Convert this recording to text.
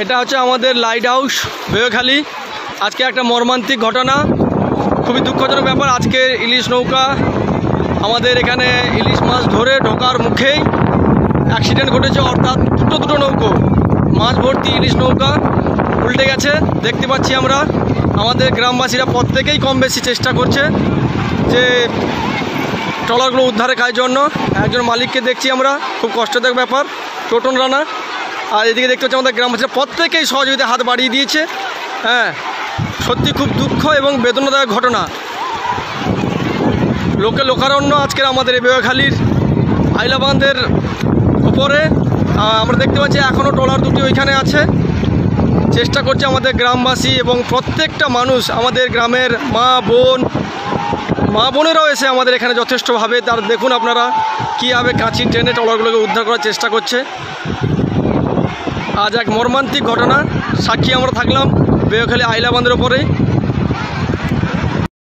এটা হচ্ছে আমাদের লাইট হাউস বেওখালি। আজকে একটা মর্মান্তিক ঘটনা, খুবই দুঃখজনক ব্যাপার। আজকে ইলিশ নৌকা আমাদের এখানে ইলিশ মাছ ধরে ঢোকার মুখেই অ্যাক্সিডেন্ট ঘটেছে, অর্থাৎ দুটো নৌকো মাছ ভর্তি ইলিশ নৌকা উল্টে গেছে। দেখতে পাচ্ছি আমরা, আমাদের গ্রামবাসীরা প্রত্যেকেই কম বেশি চেষ্টা করছে যে ট্রলারগুলো উদ্ধারের কাজের জন্য। একজন মালিককে দেখছি আমরা, খুব কষ্টদায়ক ব্যাপার, টোটন রানা। আর এদিকে দেখতে পাচ্ছি আমাদের গ্রামবাসীরা প্রত্যেকেই সহযোগিতা হাত বাড়িয়ে দিয়েছে। হ্যাঁ, সত্যি খুব দুঃখ এবং বেদনাদায়ক ঘটনা। লোকারণ্য আজকের আমাদের এই বেওখালির আইলা বাঁধের উপরে আমরা দেখতে পাচ্ছি এখনও ট্রলার দুটি ওইখানে আছে। চেষ্টা করছে আমাদের গ্রামবাসী এবং প্রত্যেকটা মানুষ, আমাদের গ্রামের মা বোনেরাও এসে আমাদের এখানে যথেষ্টভাবে, তার দেখুন আপনারা কীভাবে কাঁচি টেনে ট্রলারগুলোকে উদ্ধার করার চেষ্টা করছে। আজ এক মর্মান্তিক ঘটনা সাক্ষী আমরা থাকলাম বেওখালি আইলা বাঁধের ওপরেই।